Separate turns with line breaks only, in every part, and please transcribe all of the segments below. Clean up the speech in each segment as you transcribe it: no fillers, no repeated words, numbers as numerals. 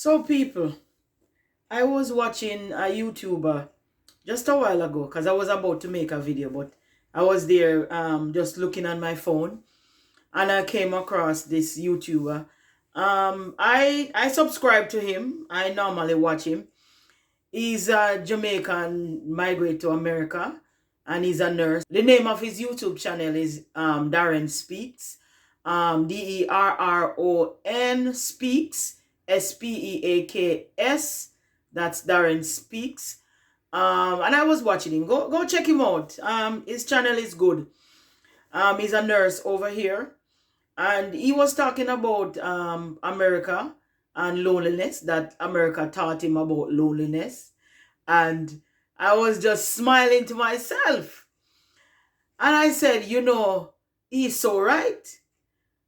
So people, I was watching a YouTuber just a while ago because I was about to make a video, but I was there just looking on my phone and I came across this YouTuber. I subscribe to him. I normally watch him. He's a Jamaican migrate to America and he's a nurse. The name of his YouTube channel is Darren Speaks. Derron Speaks. Speaks. That's Darren Speaks. And I was watching him. Go check him out. His channel is good. He's a nurse over here. And he was talking about America and loneliness, that America taught him about loneliness. And I was just smiling to myself. And I said, he's so right.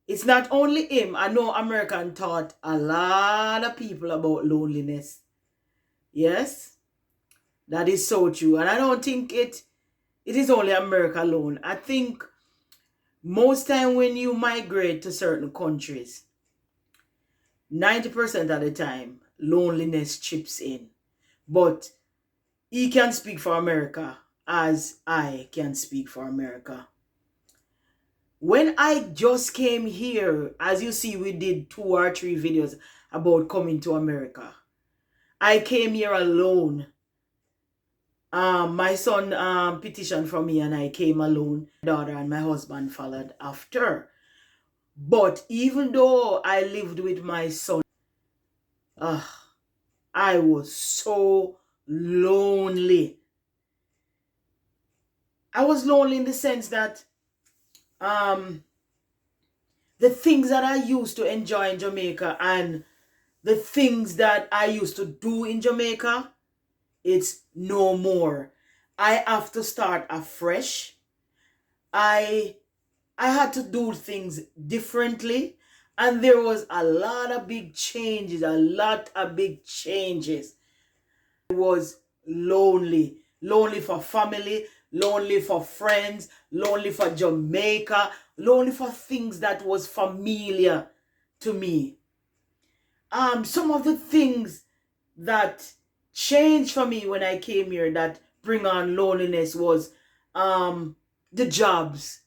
It's not only him. I know American taught a lot of people about loneliness. Yes, that is so true. And I don't think it is only America alone. I think most time when you migrate to certain countries, 90% of the time, loneliness chips in. But he can speak for America as I can speak for America. When I just came here, as you see, we did 2 or 3 videos about coming to America. I came here alone. My son petitioned for me and I came alone. My daughter and my husband followed after. But even though I lived with my son, I was so lonely. I was lonely in the sense that the things that I used to enjoy in Jamaica and the things that I used to do in Jamaica, it's no more. I have to start afresh. I had to do things differently. And there was a lot of big changes, I was lonely. Lonely for family, lonely for friends, lonely for Jamaica, lonely for things that was familiar to me. Some of the things that changed for me when I came here that bring on loneliness was the jobs.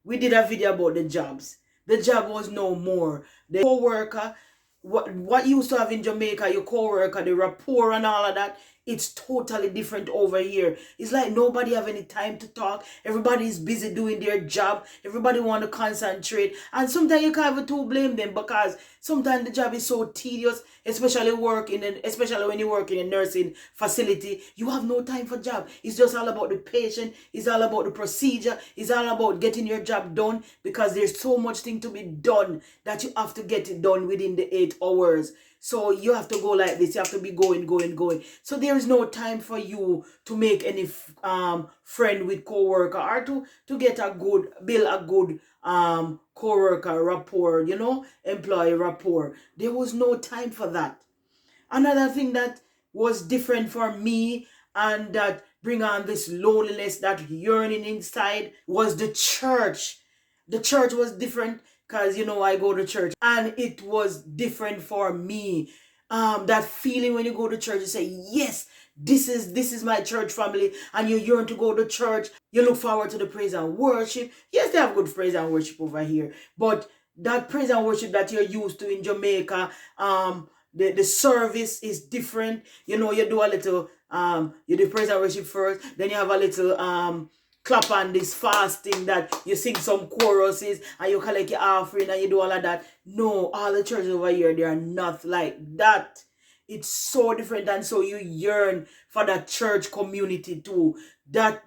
We did a video about the jobs. The job was no more. The co-worker, what you used to have in Jamaica, your co-worker, the rapport and all of that, it's totally different over here. It's like nobody have any time to talk. Everybody is busy doing their job. Everybody want to concentrate. And sometimes you can't even too blame them because sometimes the job is so tedious, especially when you work in a nursing facility. You have no time for job. It's just all about the patient. It's all about the procedure. It's all about getting your job done because there's so much thing to be done that you have to get it done within the 8 hours. So you have to go like this. You have to be going. So there is no time for you to make any friend with co-worker or to build a good co-worker rapport, employee rapport. There was no time for that. Another thing that was different for me and that bring on this loneliness, that yearning inside, was the church. The church was different because I go to church and it was different for me. That feeling when you go to church, you say, yes, this is my church family, and you yearn to go to church. You look forward to the praise and worship. Yes, they have good praise and worship over here, but that praise and worship that you're used to in Jamaica, the service is different. You do a little you do praise and worship first, then you have a little clap on this fasting that you sing some choruses and you collect your offering and you do all of that. No, all the churches over here, they are not like that. It's so different, and so you yearn for that church community too. That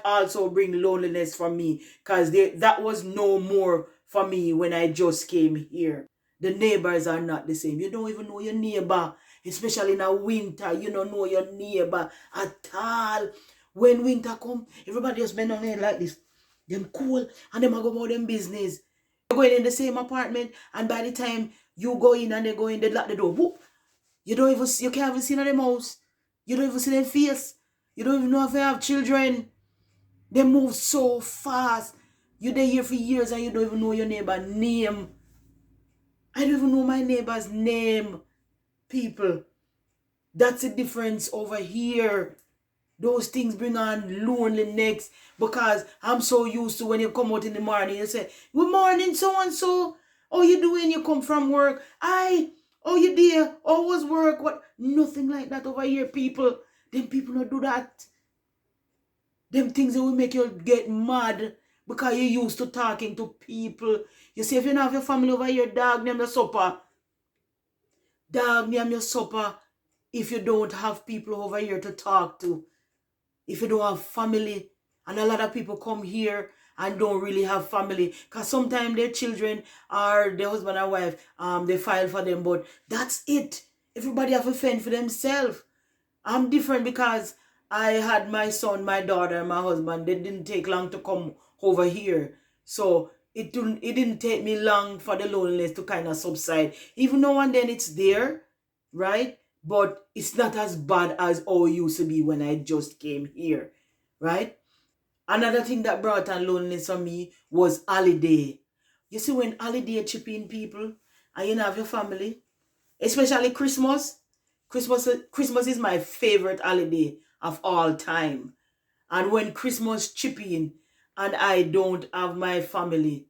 also bring loneliness for me because that was no more for me when I just came here. The neighbors are not the same. You don't even know your neighbor, especially in a winter. You don't know your neighbor at all. When winter come, everybody just bend on head like this. Them cool and them go about them business. You're going in the same apartment, and by the time you go in and they go in, they lock the door. Whoop. You can't even see them house. You don't even see their face. You don't even know if they have children. They move so fast. You're there here for years and you don't even know your neighbor's name. I don't even know my neighbor's name. people. That's the difference over here. Those things bring on loneliness because I'm so used to when you come out in the morning, you say, good morning, so and so. How you doing? You come from work. Oh, you dear? How was work? What? Nothing like that over here, people. Them people don't do that. Them things that will make you get mad because you're used to talking to people. You see, if you don't have your family over here, dog, name your supper. Dog, name your supper if you don't have people over here to talk to. If you don't have family, and a lot of people come here and don't really have family, because sometimes their children or their husband and wife, they file for them, but that's it. Everybody have to fend for themselves. I'm different because I had my son, my daughter, and my husband. They didn't take long to come over here. So it didn't take me long for the loneliness to kind of subside. Even though and then it's there, right? But it's not as bad as all used to be when I just came here, right? Another thing that brought on loneliness for me was holiday. You see, when holiday chip in people and you don't have your family, especially Christmas. Christmas is my favorite holiday of all time. And when Christmas chip in and I don't have my family,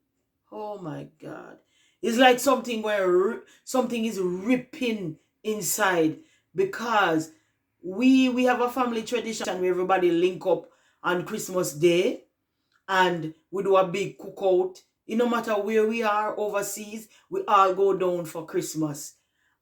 oh my God. It's like something where something is ripping inside because we have a family tradition where everybody link up on Christmas Day and we do a big cookout. No matter where we are overseas, we all go down for Christmas.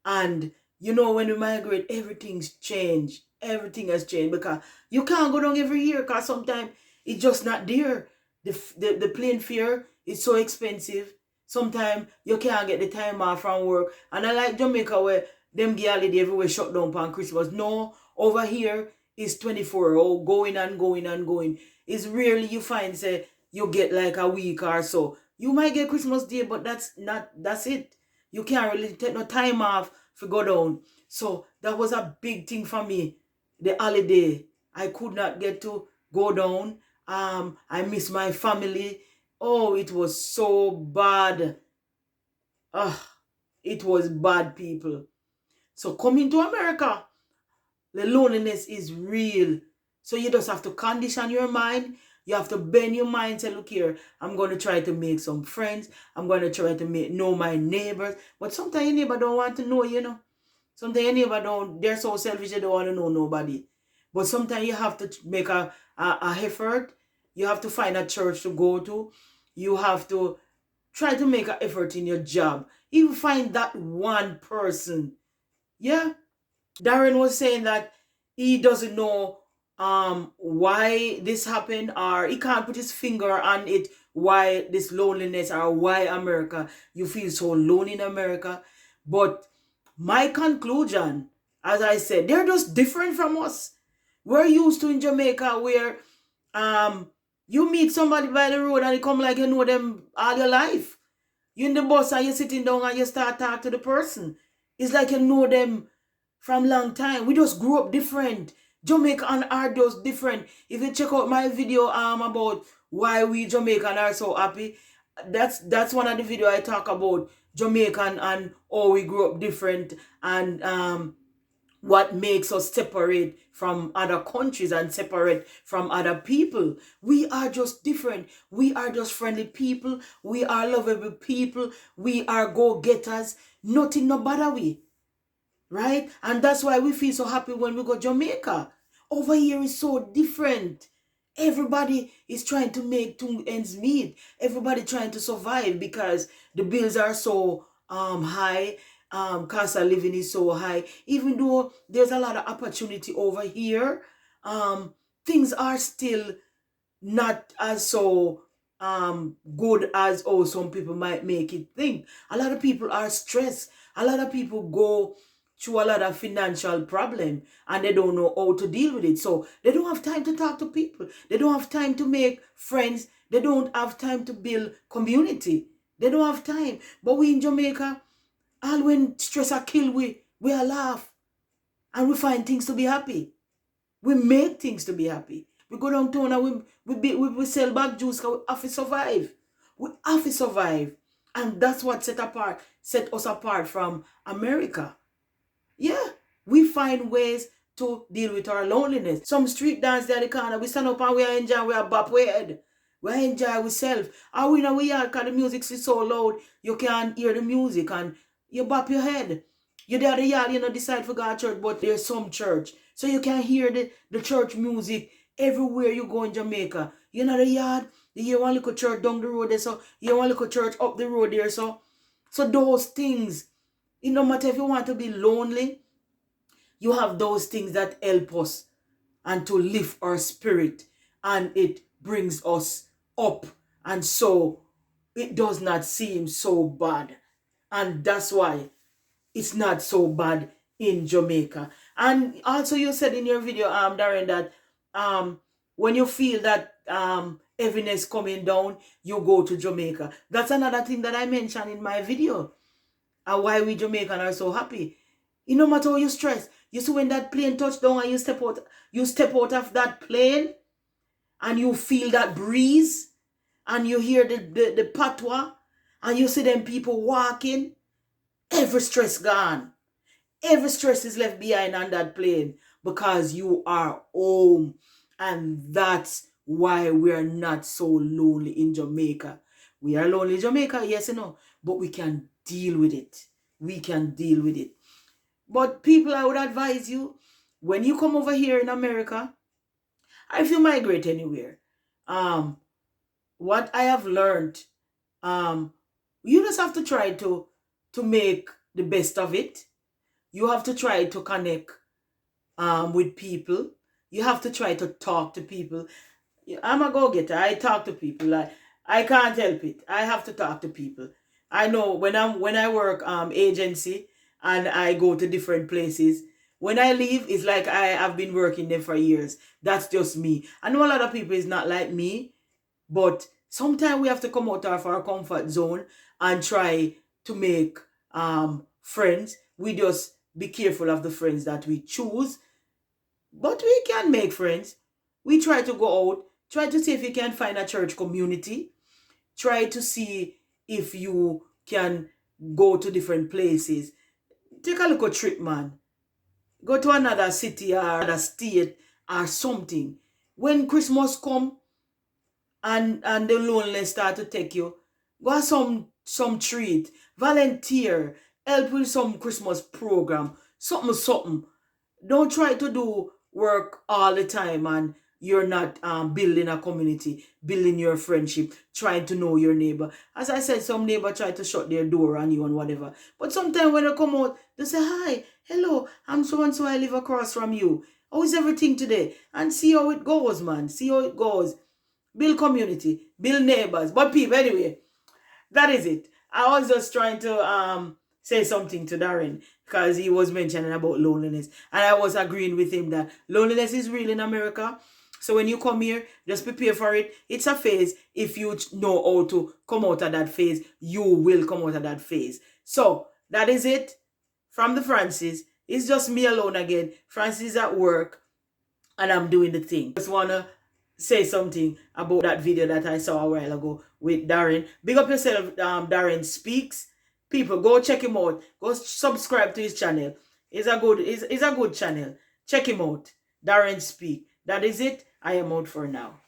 And when we migrate, everything's changed. Everything has changed because you can't go down every year because sometimes it's just not there. The plane fare is so expensive. Sometimes you can't get the time off from work. And I like Jamaica where them get holiday everywhere shut down on Christmas. No, over here is 24 going and going and going. It's rarely you find say you get like a week or so. You might get Christmas Day, but that's it. You can't really take no time off to go down. So that was a big thing for me. The holiday. I could not get to go down. I miss my family. Oh, it was so bad. It was bad, people. So coming to America, the loneliness is real. So you just have to condition your mind. You have to bend your mind and say, look here, I'm going to try to make some friends. I'm going to try to know my neighbors. But sometimes your neighbor don't want to know, Sometimes your neighbor they're so selfish they don't want to know nobody. But sometimes you have to make a effort. You have to find a church to go to. You have to try to make an effort in your job. Even find that one person. Yeah. Darren was saying that he doesn't know why this happened, or he can't put his finger on it, why this loneliness, or why America, you feel so alone in America. But my conclusion, as I said, they're just different from us. We're used to in Jamaica where you meet somebody by the road and you come like you know them all your life. You're in the bus and you're sitting down and you start talking to the person. It's like you know them from long time. We just grew up different. Jamaica and are just different. If you check out my video about why we Jamaican are so happy, that's one of the video I talk about Jamaican and how we grew up different and what makes us separate from other countries and separate from other people. We are just different. We are just friendly people. We are lovable people. We are go-getters. Nothing no bother we. Right? And that's why we feel so happy when we go Jamaica. Over here is so different. Everybody is trying to make two ends meet. Everybody trying to survive because the bills are so high. Cost of living is so high. Even though there's a lot of opportunity over here, things are still not as so good as some people might make it think. A lot of people are stressed. A lot of people go through a lot of financial problem and they don't know how to deal with it. So they don't have time to talk to people. They don't have time to make friends. They don't have time to build community. They don't have time. But we in Jamaica, all when stress are kill, we are laugh. And we find things to be happy. We make things to be happy. We go downtown and we sell back juice because we have to survive. We have to survive. And that's what set us apart from America. Yeah, we find ways to deal with our loneliness. Some street dance there at the corner, we stand up and we are enjoying, we are bop we head. We are enjoy ourselves. And we know we are because the music is so loud, you can't hear the music and you bop your head. You're there at the yard, you know, decide for God church, but there's some church. So you can hear the church music everywhere you go in Jamaica. You know the yard, you hear one little church down the road there, so you hear one little church up the road there, so those things, no matter if you want to be lonely, you have those things that help us and to lift our spirit, and it brings us up, and so it does not seem so bad, and that's why it's not so bad in Jamaica. And also you said in your video, Darren, that when you feel that heaviness coming down, you go to Jamaica. That's another thing that I mentioned in my video, and why we Jamaican are so happy. No matter how you stress, you see when that plane touch down and you step out of that plane and you feel that breeze and you hear the patois and you see them people walking, every stress gone. Every stress is left behind on that plane because you are home. And that's why we are not so lonely in Jamaica. We are lonely in Jamaica, yes and no, but we can deal with it. We can deal with it. But people, I would advise you, when you come over here in America, or if you migrate anywhere, what I have learned, you just have to try to make the best of it. You have to try to connect with people. You have to try to talk to people. I'm a go-getter. I talk to people. I can't help it. I have to talk to people. I know when I work agency and I go to different places, when I leave, it's like I have been working there for years. That's just me. I know a lot of people is not like me, but sometimes we have to come out of our comfort zone and try to make friends. We just be careful of the friends that we choose, but we can make friends. We try to go out, try to see if you can find a church community, try to see if you can go to different places. Take a look at trip, man. Go to another city or another state or something. When Christmas come and the loneliness start to take you, go have some treat, volunteer, help with some Christmas program, something. Don't try to do work all the time and you're not building a community, building your friendship, trying to know your neighbor. As I said, some neighbor try to shut their door on you and whatever. But sometimes when they come out, they say, hi, hello, I'm so and so, I live across from you. How is everything today? And see how it goes, man. See how it goes. Build community, build neighbors. But people, anyway, that is it. I was just trying to say something to Darren because he was mentioning about loneliness. And I was agreeing with him that loneliness is real in America. So when you come here, just prepare for it. It's a phase. If you know how to come out of that phase, you will come out of that phase. So that is it from the Francis. It's just me alone again. Francis is at work and I'm doing the thing. Just want to say something about that video that I saw a while ago with Darren. Big up yourself, Darren Speaks. People, go check him out. Go subscribe to his channel. It's a good channel. Check him out. Darren Speak. That is it. I am out for now.